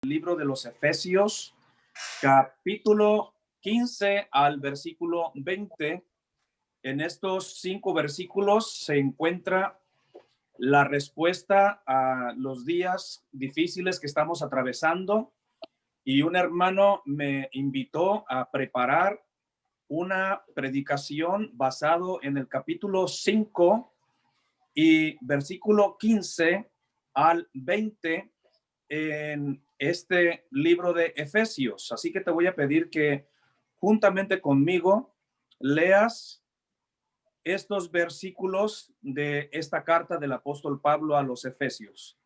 Libro de los Efesios, capítulo 15 al versículo 20. En estos 5 versículos se encuentra la respuesta a los días difíciles que estamos atravesando, y un hermano me invitó a preparar una predicación basado en el capítulo 5 y versículo 15 al 20 en este libro de Efesios. Así que te voy a pedir que juntamente conmigo leas estos versículos de esta carta del apóstol Pablo a los Efesios.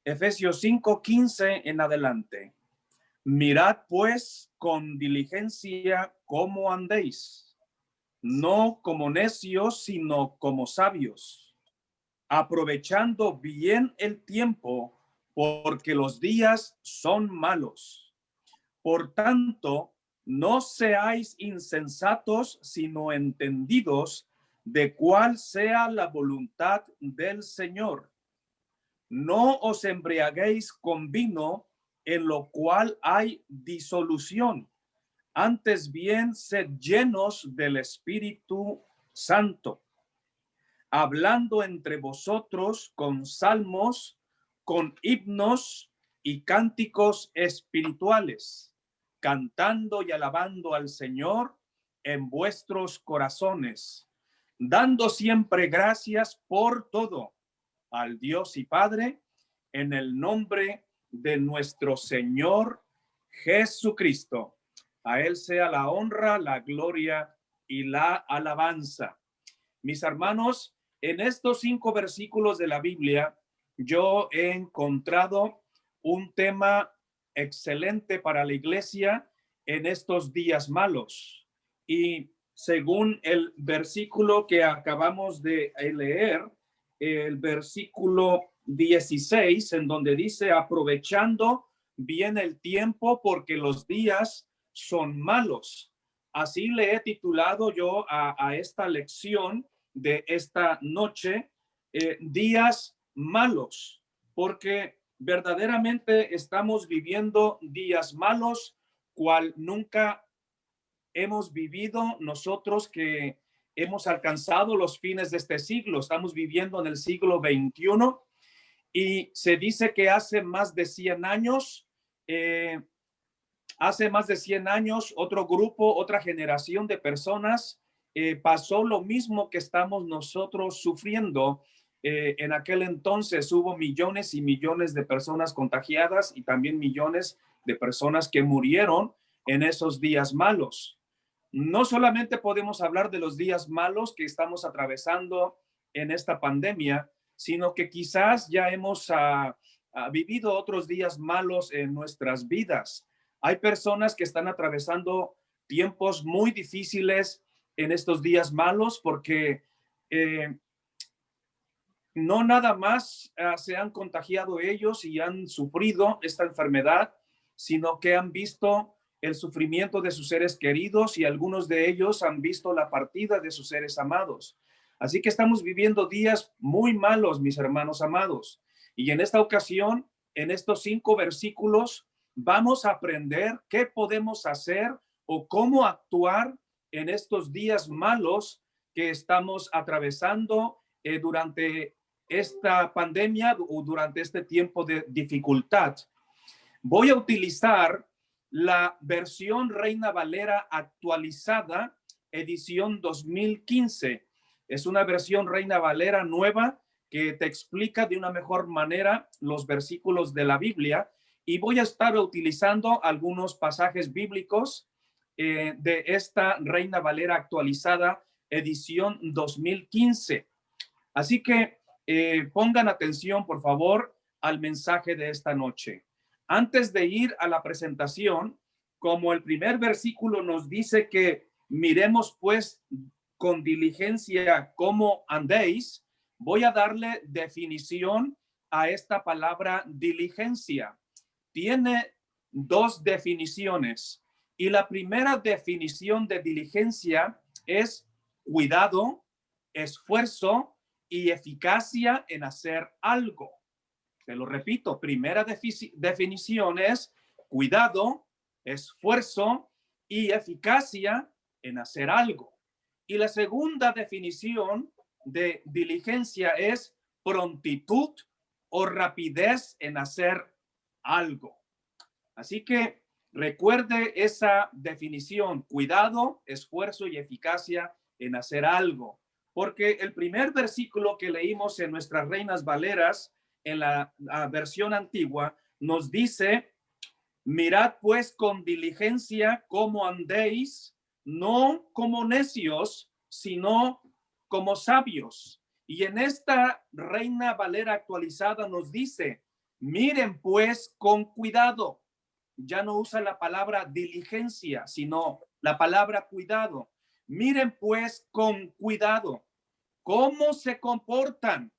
Efesios 5:15 en adelante. Mirad pues con diligencia cómo andéis, no como necios, sino como sabios, aprovechando bien el tiempo, porque los días son malos. Por tanto, no seáis insensatos, sino entendidos de cuál sea la voluntad del Señor. No os embriaguéis con vino, en lo cual hay disolución. Antes bien, sed llenos del Espíritu Santo, hablando entre vosotros con salmos, con himnos y cánticos espirituales, cantando y alabando al Señor en vuestros corazones, dando siempre gracias por todo al Dios y Padre, en el nombre de nuestro Señor Jesucristo. A Él sea la honra, la gloria y la alabanza. Mis hermanos, en estos 5 versículos de la Biblia, yo he encontrado un tema excelente para la iglesia en estos días malos. Y según el versículo que acabamos de leer, el versículo 16, en donde dice, aprovechando bien el tiempo porque los días son malos. Así le he titulado yo a esta lección de esta noche, días malos, porque verdaderamente estamos viviendo días malos, cual nunca hemos vivido nosotros que hemos alcanzado los fines de este siglo. Estamos viviendo en el siglo XXI y se dice que hace más de 100 años, otro grupo, otra generación de personas pasó lo mismo que estamos nosotros sufriendo. En aquel entonces hubo millones y millones de personas contagiadas y también millones de personas que murieron en esos días malos. No solamente podemos hablar de los días malos que estamos atravesando en esta pandemia, sino que quizás ya hemos vivido otros días malos en nuestras vidas. Hay personas que están atravesando tiempos muy difíciles en estos días malos porque no nada más se han contagiado ellos y han sufrido esta enfermedad, sino que han visto el sufrimiento de sus seres queridos y algunos de ellos han visto la partida de sus seres amados. Así que estamos viviendo días muy malos, mis hermanos amados. Y en esta ocasión, en estos 5 versículos, vamos a aprender qué podemos hacer o cómo actuar en estos días malos que estamos atravesando durante esta pandemia o durante este tiempo de dificultad. Voy a utilizar la versión Reina Valera actualizada, edición 2015. Es una versión Reina Valera nueva que te explica de una mejor manera los versículos de la Biblia, y voy a estar utilizando algunos pasajes bíblicos de esta Reina Valera actualizada, edición 2015. Así que pongan atención, por favor, al mensaje de esta noche. Antes de ir a la presentación, como el primer versículo nos dice que miremos pues con diligencia cómo andéis, voy a darle definición a esta palabra diligencia. Tiene 2 definiciones, y la primera definición de diligencia es cuidado, esfuerzo y eficacia en hacer algo. Te lo repito, primera definición es cuidado, esfuerzo y eficacia en hacer algo. Y la segunda definición de diligencia es prontitud o rapidez en hacer algo. Así que recuerde esa definición, cuidado, esfuerzo y eficacia en hacer algo. Porque el primer versículo que leímos en nuestras Reinas Valeras, en la versión antigua, nos dice: mirad pues con diligencia cómo andéis, no como necios, sino como sabios. Y en esta Reina Valera actualizada nos dice: miren pues con cuidado. Ya no usa la palabra diligencia, sino la palabra cuidado. Miren pues con cuidado cómo se comportan,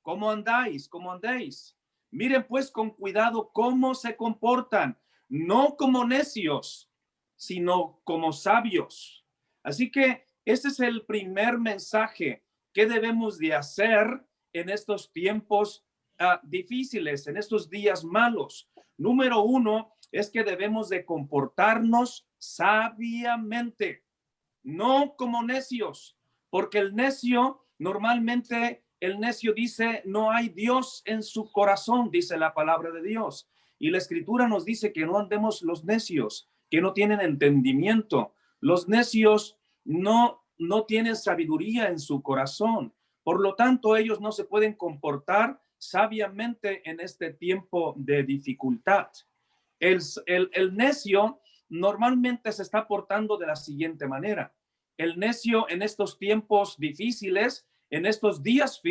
cómo andáis, cómo andéis. Miren pues con cuidado cómo se comportan, no como necios, sino como sabios. Así que ese es el primer mensaje que debemos de hacer en estos tiempos difíciles, en estos días malos. Número uno es que debemos de comportarnos sabiamente, no como necios, porque el necio normalmente, el necio dice: no hay Dios en su corazón, dice la palabra de Dios. Y la escritura nos dice que no andemos los necios, que no tienen entendimiento. Los necios no tienen sabiduría en su corazón. Por lo tanto, ellos no se pueden comportar sabiamente en este tiempo de dificultad. El necio normalmente se está portando de la siguiente manera. El necio en estos tiempos difíciles, en estos días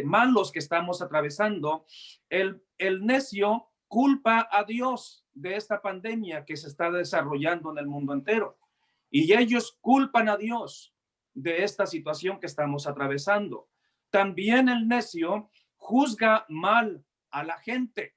malos que estamos atravesando, el necio culpa a Dios de esta pandemia que se está desarrollando en el mundo entero. Y ellos culpan a Dios de esta situación que estamos atravesando. También el necio juzga mal a la gente.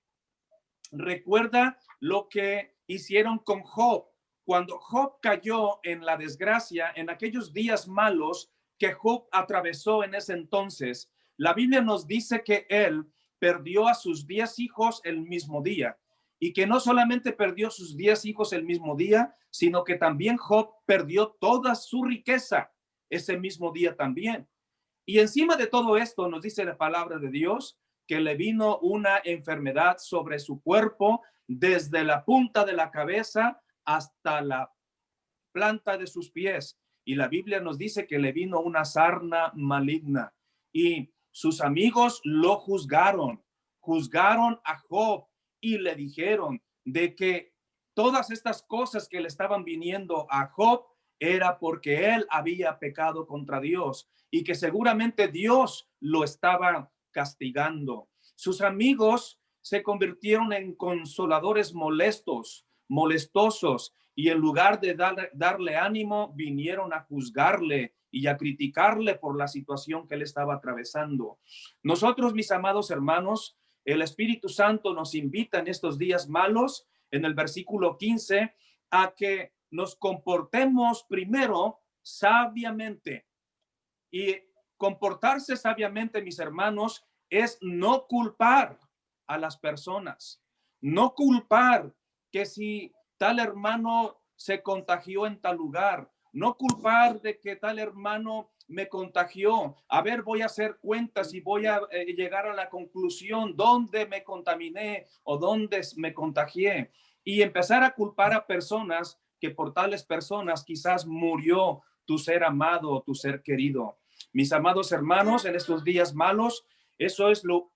Recuerda lo que hicieron con Job. Cuando Job cayó en la desgracia, en aquellos días malos que Job atravesó en ese entonces, la Biblia nos dice que él perdió a sus 10 hijos el mismo día. Y que no solamente perdió sus 10 hijos el mismo día, sino que también Job perdió toda su riqueza ese mismo día también. Y encima de todo esto nos dice la palabra de Dios que le vino una enfermedad sobre su cuerpo desde la punta de la cabeza hasta la planta de sus pies. Y la Biblia nos dice que le vino una sarna maligna. Y sus amigos lo juzgaron a Job y le dijeron de que todas estas cosas que le estaban viniendo a Job era porque él había pecado contra Dios y que seguramente Dios lo estaba castigando. Sus amigos se convirtieron en consoladores molestosos, y en lugar de darle ánimo, vinieron a juzgarle y a criticarle por la situación que él estaba atravesando. Nosotros, mis amados hermanos, el Espíritu Santo nos invita en estos días malos, en el versículo 15, a que nos comportemos primero sabiamente. Y comportarse sabiamente, mis hermanos, es no culpar a las personas, no culpar que si tal hermano se contagió en tal lugar, no culpar de que tal hermano me contagió. A ver, voy a hacer cuentas y voy a llegar a la conclusión dónde me contaminé o dónde me contagié. Y empezar a culpar a personas que por tales personas quizás murió tu ser amado o tu ser querido. Mis amados hermanos, en estos días malos, eso es lo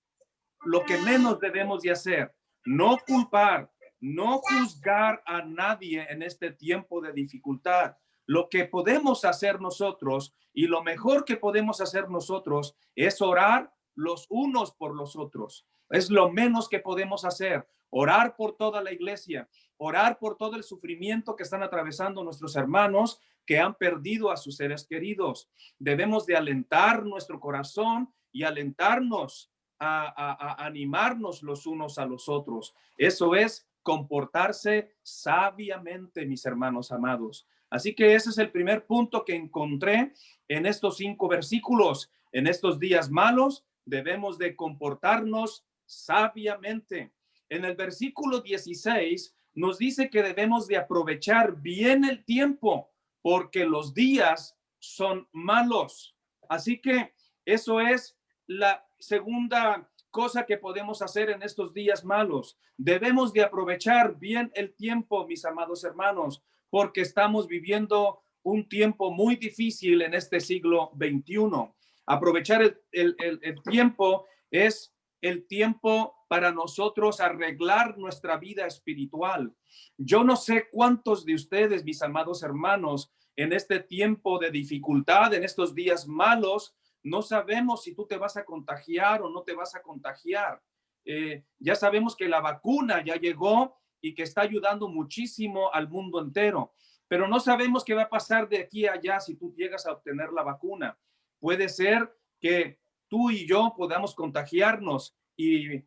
que menos debemos de hacer. No culpar, no juzgar a nadie en este tiempo de dificultad. Lo que podemos hacer nosotros y lo mejor que podemos hacer nosotros es orar los unos por los otros. Es lo menos que podemos hacer. Orar por toda la iglesia, orar por todo el sufrimiento que están atravesando nuestros hermanos que han perdido a sus seres queridos. Debemos de alentar nuestro corazón y alentarnos a animarnos los unos a los otros. Eso es comportarse sabiamente, mis hermanos amados. Así que ese es el primer punto que encontré en estos 5 versículos. En estos días malos debemos de comportarnos sabiamente. En el versículo 16 nos dice que debemos de aprovechar bien el tiempo porque los días son malos. Así que eso es la segunda cosa que podemos hacer en estos días malos. Debemos de aprovechar bien el tiempo, mis amados hermanos, porque estamos viviendo un tiempo muy difícil en este siglo XXI. Aprovechar el tiempo es el tiempo para nosotros arreglar nuestra vida espiritual. Yo no sé cuántos de ustedes, mis amados hermanos, en este tiempo de dificultad, en estos días malos, no sabemos si tú te vas a contagiar o no te vas a contagiar. Ya sabemos que la vacuna ya llegó y que está ayudando muchísimo al mundo entero, pero no sabemos qué va a pasar de aquí a allá si tú llegas a obtener la vacuna. Puede ser que tú y yo podamos contagiarnos y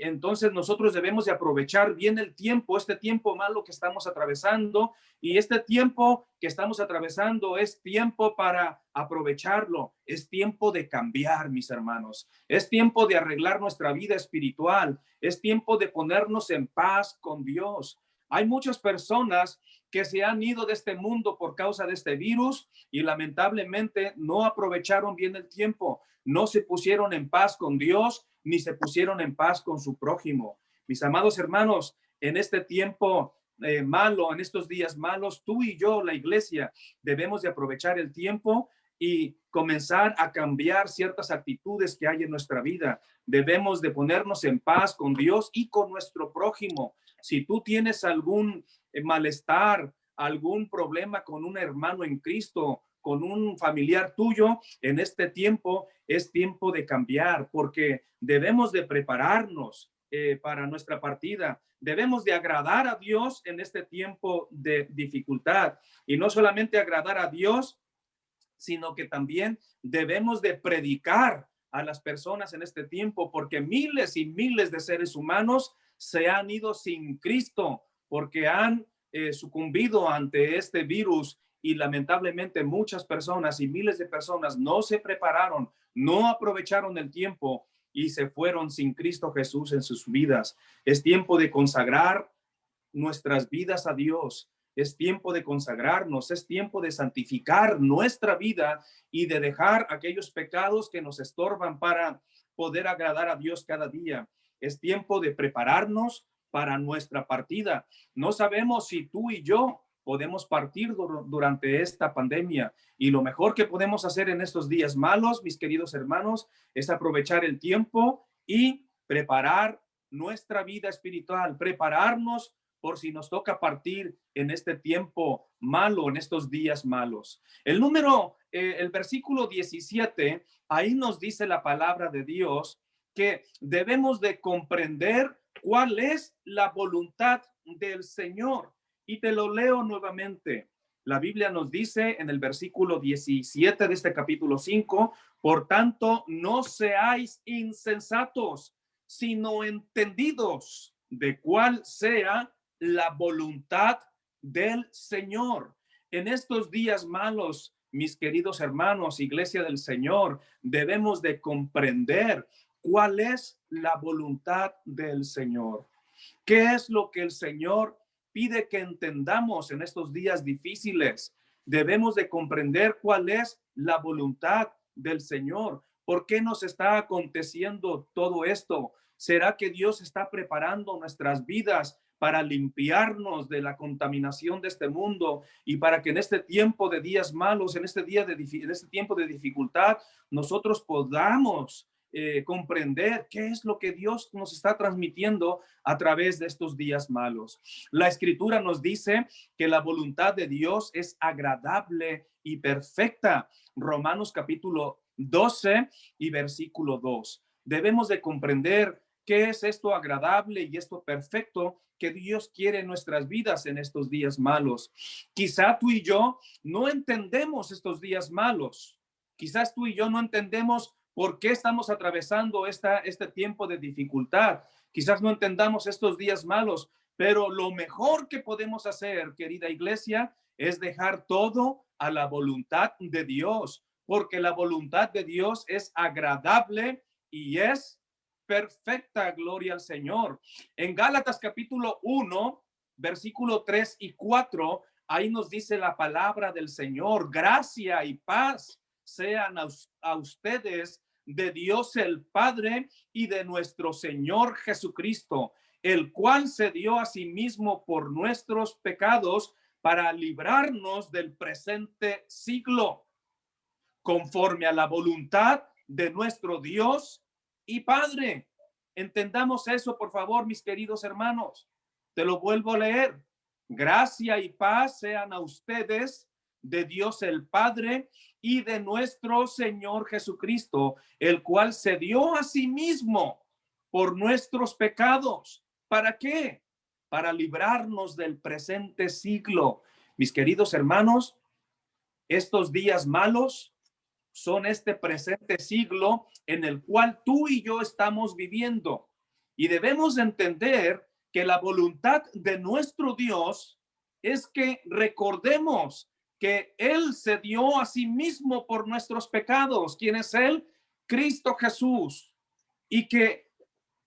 entonces nosotros debemos de aprovechar bien el tiempo, este tiempo malo que estamos atravesando, y este tiempo que estamos atravesando es tiempo para aprovecharlo, es tiempo de cambiar, mis hermanos, es tiempo de arreglar nuestra vida espiritual, es tiempo de ponernos en paz con Dios. Hay muchas personas que se han ido de este mundo por causa de este virus y lamentablemente no aprovecharon bien el tiempo, no se pusieron en paz con Dios ni se pusieron en paz con su prójimo. Mis amados hermanos, en este tiempo malo, en estos días malos, tú y yo, la iglesia, debemos de aprovechar el tiempo y comenzar a cambiar ciertas actitudes que hay en nuestra vida. Debemos de ponernos en paz con Dios y con nuestro prójimo. Si tú tienes algún malestar, algún problema con un hermano en Cristo, con un familiar tuyo, en este tiempo es tiempo de cambiar, porque debemos de prepararnos para nuestra partida. Debemos de agradar a Dios en este tiempo de dificultad, y no solamente agradar a Dios, sino que también debemos de predicar a las personas en este tiempo, porque miles y miles de seres humanos se han ido sin Cristo, porque han sucumbido ante este virus, y lamentablemente muchas personas y miles de personas no se prepararon, no aprovecharon el tiempo y se fueron sin Cristo Jesús en sus vidas. Es tiempo de consagrar nuestras vidas a Dios. Es tiempo de consagrarnos, es tiempo de santificar nuestra vida y de dejar aquellos pecados que nos estorban para poder agradar a Dios cada día. Es tiempo de prepararnos para nuestra partida. No sabemos si tú y yo podemos partir durante esta pandemia, y lo mejor que podemos hacer en estos días malos, mis queridos hermanos, es aprovechar el tiempo y preparar nuestra vida espiritual, prepararnos por si nos toca partir en este tiempo malo, en estos días malos. El versículo 17, ahí nos dice la palabra de Dios que debemos de comprender cuál es la voluntad del Señor. Y te lo leo nuevamente. La Biblia nos dice en el versículo 17 de este capítulo 5, por tanto, no seáis insensatos, sino entendidos de cuál sea la voluntad del Señor. En estos días malos, mis queridos hermanos, Iglesia del Señor, debemos de comprender cuál es la voluntad del Señor. ¿Qué es lo que el Señor pide que entendamos en estos días difíciles? Debemos de comprender cuál es la voluntad del Señor. ¿Por qué nos está aconteciendo todo esto? ¿Será que Dios está preparando nuestras vidas para limpiarnos de la contaminación de este mundo, y para que en este tiempo de días malos, en este tiempo de dificultad, nosotros podamos comprender qué es lo que Dios nos está transmitiendo a través de estos días malos? La Escritura nos dice que la voluntad de Dios es agradable y perfecta. Romanos capítulo 12 y versículo 2. Debemos de comprender qué es esto agradable y esto perfecto que Dios quiere en nuestras vidas en estos días malos. Quizá tú y yo no entendemos estos días malos. Quizás tú y yo no entendemos por qué estamos atravesando este tiempo de dificultad. Quizás no entendamos estos días malos, pero lo mejor que podemos hacer, querida iglesia, es dejar todo a la voluntad de Dios, porque la voluntad de Dios es agradable y es perfecta. Gloria al Señor. En Gálatas capítulo 1, versículo 3 y 4, ahí nos dice la palabra del Señor: gracia y paz sean a ustedes de Dios el Padre y de nuestro Señor Jesucristo, el cual se dio a sí mismo por nuestros pecados para librarnos del presente siglo, conforme a la voluntad de nuestro Dios y Padre. Entendamos eso, por favor, mis queridos hermanos. Te lo vuelvo a leer. Gracia y paz sean a ustedes de Dios el Padre y de nuestro Señor Jesucristo, el cual se dio a sí mismo por nuestros pecados. ¿Para qué? Para librarnos del presente siglo. Mis queridos hermanos, estos días malos son este presente siglo en el cual tú y yo estamos viviendo. Y debemos entender que la voluntad de nuestro Dios es que recordemos que Él se dio a sí mismo por nuestros pecados. ¿Quién es Él? Cristo Jesús. Y que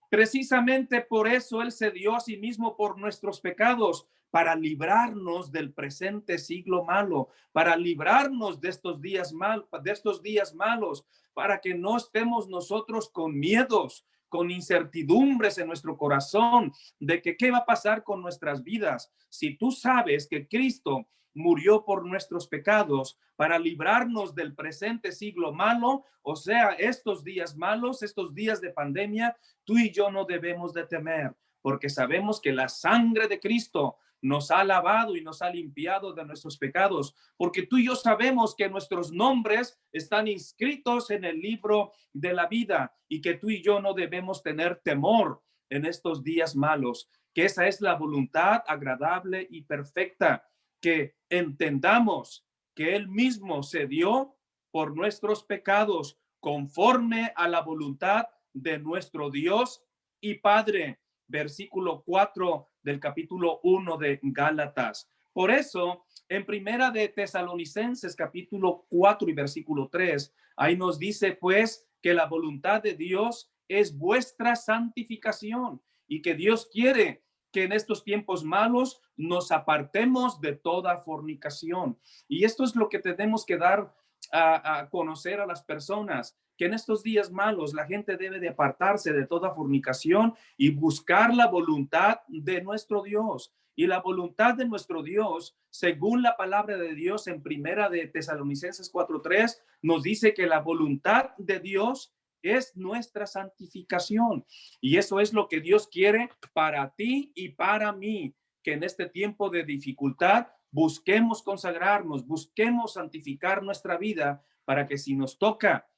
precisamente por eso Él se dio a sí mismo por nuestros pecados, para librarnos del presente siglo malo, para librarnos de estos días malos, para que no estemos nosotros con miedos, con incertidumbres en nuestro corazón de que qué va a pasar con nuestras vidas. Si tú sabes que Cristo murió por nuestros pecados para librarnos del presente siglo malo, o sea, estos días malos, estos días de pandemia, tú y yo no debemos de temer, porque sabemos que la sangre de Cristo nos ha lavado y nos ha limpiado de nuestros pecados, porque tú y yo sabemos que nuestros nombres están inscritos en el libro de la vida y que tú y yo no debemos tener temor en estos días malos, que esa es la voluntad agradable y perfecta, que entendamos que Él mismo se dio por nuestros pecados conforme a la voluntad de nuestro Dios y Padre. Versículo 4 del capítulo 1 de Gálatas. Por eso, en primera de Tesalonicenses, capítulo 4 y versículo 3, ahí nos dice pues que la voluntad de Dios es vuestra santificación y que Dios quiere que en estos tiempos malos nos apartemos de toda fornicación. Y esto es lo que tenemos que dar a conocer a las personas, que en estos días malos la gente debe de apartarse de toda fornicación y buscar la voluntad de nuestro Dios. Y la voluntad de nuestro Dios, según la palabra de Dios en primera de Tesalonicenses 4:3, nos dice que la voluntad de Dios es nuestra santificación. Y eso es lo que Dios quiere para ti y para mí, que en este tiempo de dificultad busquemos consagrarnos, busquemos santificar nuestra vida para que si nos toca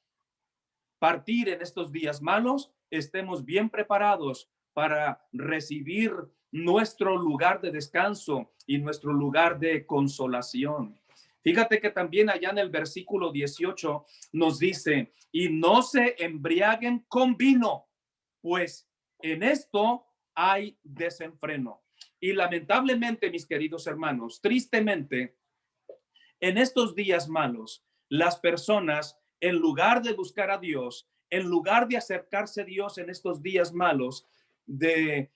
partir en estos días malos, estemos bien preparados para recibir nuestro lugar de descanso y nuestro lugar de consolación. Fíjate que también allá en el versículo 18 nos dice: y no se embriaguen con vino, pues en esto hay desenfreno. Y lamentablemente, mis queridos hermanos, tristemente, en estos días malos, las personas, en lugar de buscar a Dios, en lugar de acercarse a Dios en estos días malos, de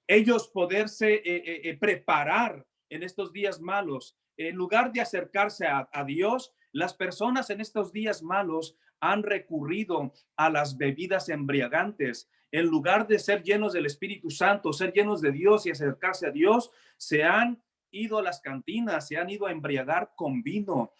ellos poderse preparar en estos días malos, en lugar de acercarse a Dios, las personas en estos días malos han recurrido a las bebidas embriagantes. En lugar de ser llenos del Espíritu Santo, ser llenos de Dios y acercarse a Dios, se han ido a las cantinas, se han ido a embriagar con vino.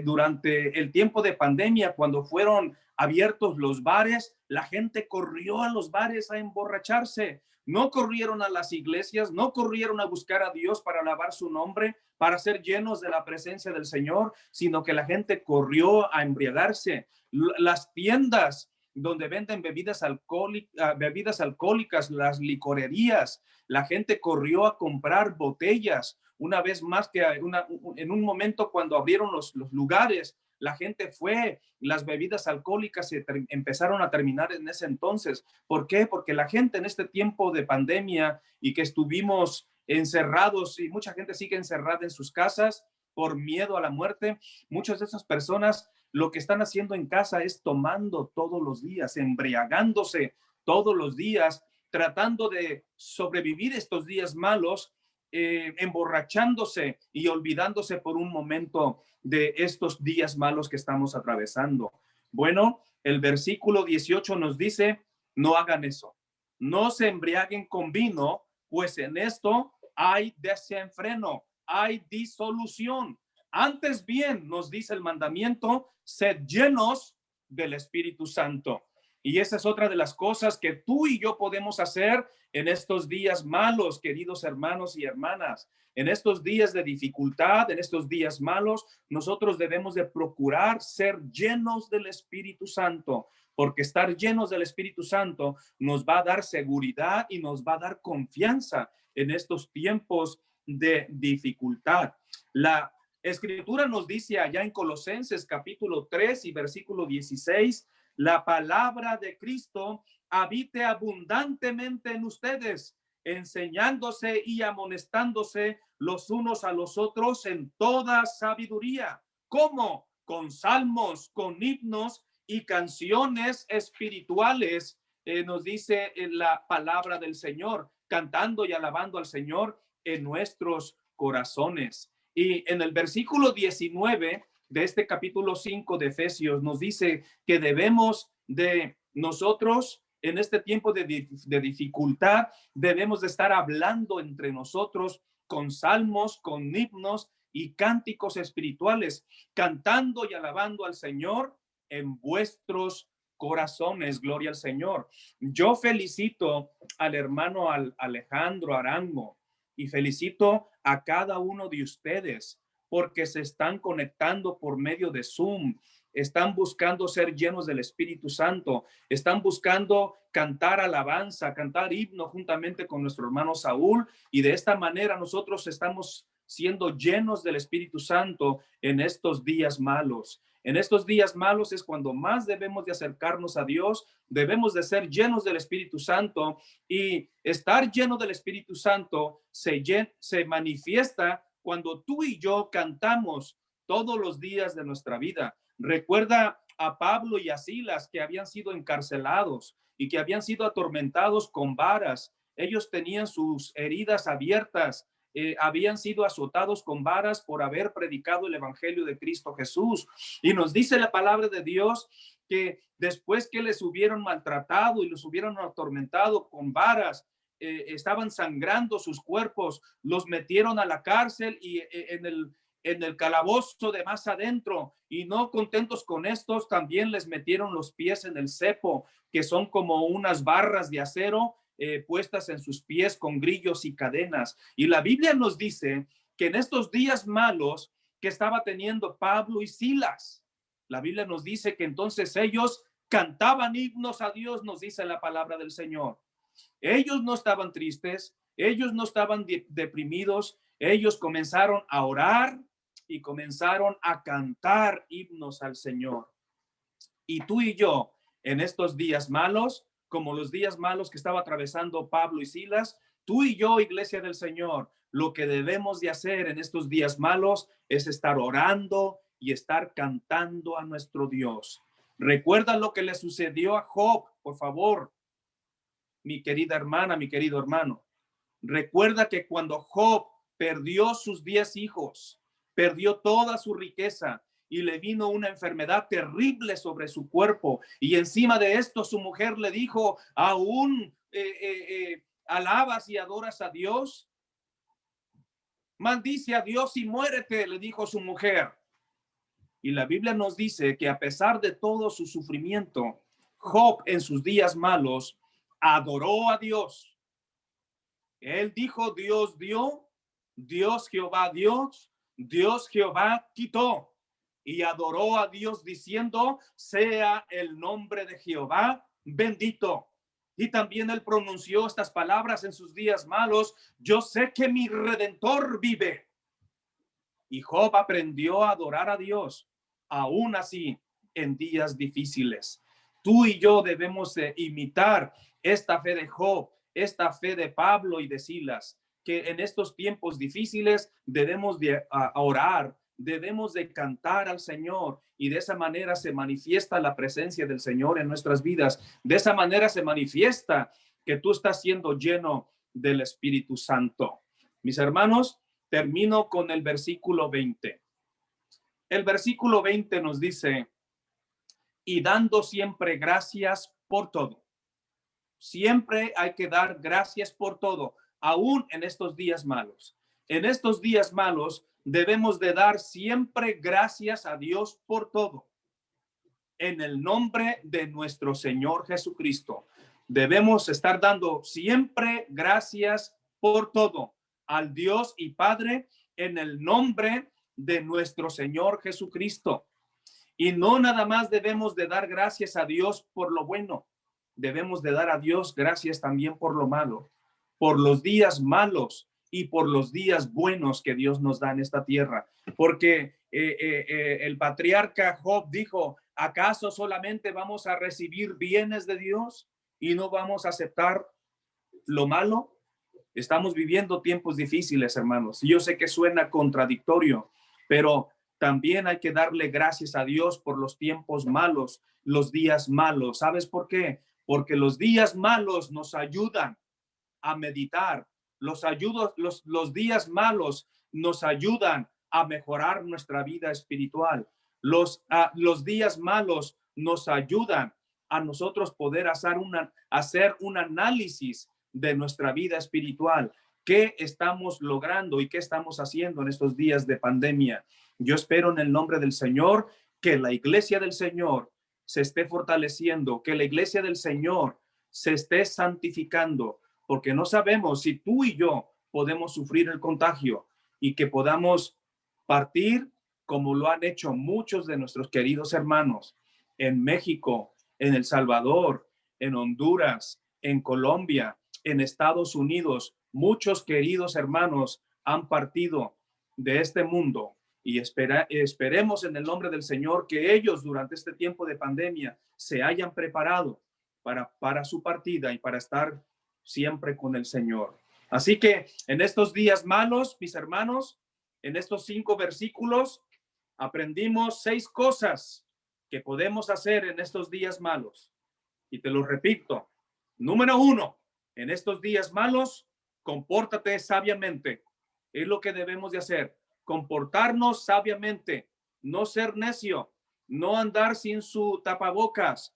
Durante el tiempo de pandemia, cuando fueron abiertos los bares, la gente corrió a los bares a emborracharse. No corrieron a las iglesias, no corrieron a buscar a Dios para alabar su nombre, para ser llenos de la presencia del Señor, sino que la gente corrió a embriagarse. Las tiendas donde venden bebidas alcohólicas, las licorerías, la gente corrió a comprar botellas. Una vez más que en un momento cuando abrieron los lugares, la gente fue, las bebidas alcohólicas empezaron a terminar en ese entonces. ¿Por qué? Porque la gente en este tiempo de pandemia y que estuvimos encerrados y mucha gente sigue encerrada en sus casas por miedo a la muerte, muchas de esas personas lo que están haciendo en casa es tomando todos los días, embriagándose todos los días, tratando de sobrevivir estos días malos, emborrachándose y olvidándose por un momento de estos días malos que estamos atravesando. Bueno, el versículo 18 nos dice, no hagan eso, no se embriaguen con vino, pues en esto hay desenfreno, hay disolución. Antes bien, nos dice el mandamiento, sed llenos del Espíritu Santo. Y esa es otra de las cosas que tú y yo podemos hacer en estos días malos, queridos hermanos y hermanas. En estos días de dificultad, en estos días malos, nosotros debemos de procurar ser llenos del Espíritu Santo, porque estar llenos del Espíritu Santo nos va a dar seguridad y nos va a dar confianza en estos tiempos de dificultad. La Escritura nos dice allá en Colosenses capítulo 3 y versículo 16, la palabra de Cristo habite abundantemente en ustedes, enseñándose y amonestándose los unos a los otros en toda sabiduría. ¿Cómo? Con salmos, con himnos y canciones espirituales, nos dice la palabra del Señor, cantando y alabando al Señor en nuestros corazones. Y en el versículo 19 de este capítulo 5 de Efesios nos dice que debemos de nosotros en este tiempo de dificultad, debemos de estar hablando entre nosotros con salmos, con himnos y cánticos espirituales, cantando y alabando al Señor en vuestros corazones. Gloria al Señor. Yo felicito al hermano Alejandro Arango y felicito a cada uno de ustedes porque se están conectando por medio de Zoom, están buscando ser llenos del Espíritu Santo, están buscando cantar alabanza, cantar himno juntamente con nuestro hermano Saúl, y de esta manera nosotros estamos siendo llenos del Espíritu Santo en estos días malos. En estos días malos es cuando más debemos de acercarnos a Dios, debemos de ser llenos del Espíritu Santo, y estar lleno del Espíritu Santo se manifiesta cuando tú y yo cantamos todos los días de nuestra vida. Recuerda a Pablo y a Silas, que habían sido encarcelados y que habían sido atormentados con varas. Ellos tenían sus heridas abiertas, habían sido azotados con varas por haber predicado el evangelio de Cristo Jesús. Y nos dice la palabra de Dios que después que les hubieron maltratado y los hubieron atormentado con varas, estaban sangrando sus cuerpos, los metieron a la cárcel y en el calabozo de más adentro, y no contentos con estos, también les metieron los pies en el cepo, que son como unas barras de acero puestas en sus pies con grillos y cadenas. Y la Biblia nos dice que en estos días malos que estaba teniendo Pablo y Silas, la Biblia nos dice que entonces ellos cantaban himnos a Dios, nos dice la palabra del Señor. Ellos no estaban tristes, ellos no estaban deprimidos, ellos comenzaron a orar y comenzaron a cantar himnos al Señor. Y tú y yo, en estos días malos, como los días malos que estaba atravesando Pablo y Silas, tú y yo, iglesia del Señor, lo que debemos de hacer en estos días malos es estar orando y estar cantando a nuestro Dios. Recuerda lo que le sucedió a Job, por favor, mi querida hermana, mi querido hermano. Recuerda que cuando Job perdió sus 10 hijos, perdió toda su riqueza y le vino una enfermedad terrible sobre su cuerpo, y encima de esto su mujer le dijo, ¿aún alabas y adoras a Dios? Maldice a Dios y muérete, le dijo su mujer. Y la Biblia nos dice que a pesar de todo su sufrimiento, Job en sus días malos adoró a Dios. Él dijo, Dios dio, Dios Jehová dio, Dios Jehová quitó. Y adoró a Dios diciendo, sea el nombre de Jehová bendito. Y también él pronunció estas palabras en sus días malos, yo sé que mi Redentor vive. Y Job aprendió a adorar a Dios, aún así en días difíciles. Tú y yo debemos imitar esta fe de Job, esta fe de Pablo y de Silas, que en estos tiempos difíciles debemos de orar, debemos de cantar al Señor y de esa manera se manifiesta la presencia del Señor en nuestras vidas. De esa manera se manifiesta que tú estás siendo lleno del Espíritu Santo. Mis hermanos, termino con el versículo 20. El versículo 20 nos dice, y dando siempre gracias por todo. Siempre hay que dar gracias por todo, aún en estos días malos. En estos días malos debemos de dar siempre gracias a Dios por todo. En el nombre de nuestro Señor Jesucristo, debemos estar dando siempre gracias por todo al Dios y Padre en el nombre de nuestro Señor Jesucristo. Y no nada más debemos de dar gracias a Dios por lo bueno, debemos de dar a Dios gracias también por lo malo, por los días malos y por los días buenos que Dios nos da en esta tierra. Porque el patriarca Job dijo, ¿acaso solamente vamos a recibir bienes de Dios y no vamos a aceptar lo malo? Estamos viviendo tiempos difíciles, hermanos. Yo sé que suena contradictorio, pero también hay que darle gracias a Dios por los tiempos malos, los días malos. ¿Sabes por qué? Porque los días malos nos ayudan a meditar. Los días malos nos ayudan a mejorar nuestra vida espiritual. Los días malos nos ayudan a nosotros poder hacer un análisis de nuestra vida espiritual. ¿Qué estamos logrando y qué estamos haciendo en estos días de pandemia? Yo espero en el nombre del Señor que la iglesia del Señor se esté fortaleciendo, que la iglesia del Señor se esté santificando, porque no sabemos si tú y yo podemos sufrir el contagio y que podamos partir como lo han hecho muchos de nuestros queridos hermanos en México, en El Salvador, en Honduras, en Colombia, en Estados Unidos. Muchos queridos hermanos han partido de este mundo y esperemos en el nombre del Señor que ellos durante este tiempo de pandemia se hayan preparado para su partida y para estar siempre con el Señor. Así que en estos días malos, mis hermanos, en estos 5 versículos aprendimos 6 cosas que podemos hacer en estos días malos. Y te lo repito. Número 1, en estos días malos, compórtate sabiamente. Es lo que debemos de hacer. Comportarnos sabiamente, no ser necio, no andar sin su tapabocas,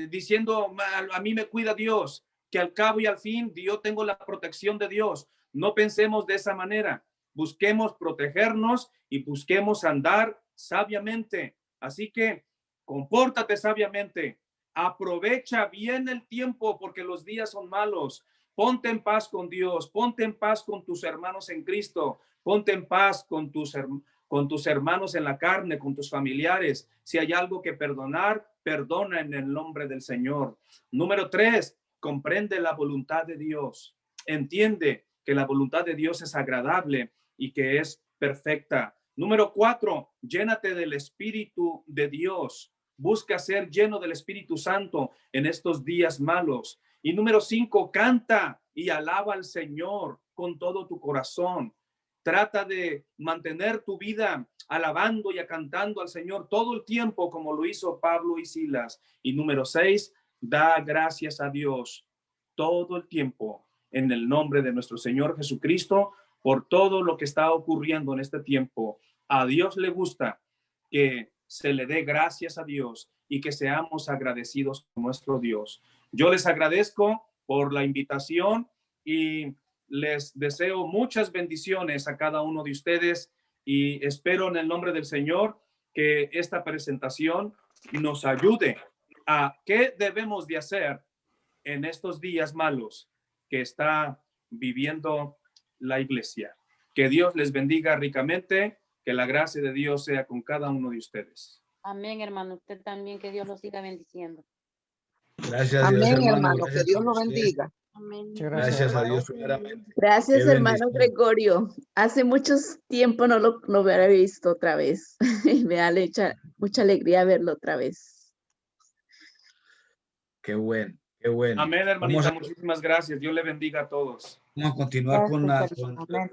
diciendo, a mí me cuida Dios, que al cabo y al fin yo tengo la protección de Dios. No pensemos de esa manera. Busquemos protegernos y busquemos andar sabiamente. Así que compórtate sabiamente. Aprovecha bien el tiempo porque los días son malos. Ponte en paz con Dios, ponte en paz con tus hermanos en Cristo, ponte en paz con tus hermanos en la carne, con tus familiares. Si hay algo que perdonar, perdona en el nombre del Señor. Número 3, comprende la voluntad de Dios. Entiende que la voluntad de Dios es agradable y que es perfecta. Número 4, llénate del Espíritu de Dios. Busca ser lleno del Espíritu Santo en estos días malos. Y número 5, canta y alaba al Señor con todo tu corazón. Trata de mantener tu vida alabando y cantando al Señor todo el tiempo, como lo hizo Pablo y Silas. Y número 6, da gracias a Dios todo el tiempo en el nombre de nuestro Señor Jesucristo por todo lo que está ocurriendo en este tiempo. A Dios le gusta que se le dé gracias a Dios y que seamos agradecidos con nuestro Dios. Yo les agradezco por la invitación y les deseo muchas bendiciones a cada uno de ustedes y espero en el nombre del Señor que esta presentación nos ayude a qué debemos de hacer en estos días malos que está viviendo la iglesia. Que Dios les bendiga ricamente, que la gracia de Dios sea con cada uno de ustedes. Amén, hermano. Usted también, que Dios los siga bendiciendo. Gracias a Dios, hermano. Gracias, que Dios lo bendiga. Amén. Gracias a Dios, primeramente. Gracias, Qué hermano bendición. Gregorio. Hace mucho tiempo no lo hubiera visto otra vez. Me da mucha alegría verlo otra vez. Qué bueno, qué bueno. Amén, hermanita. Muchísimas gracias. Dios le bendiga a todos. Vamos a continuar con Gracias, la... hermano. Amén.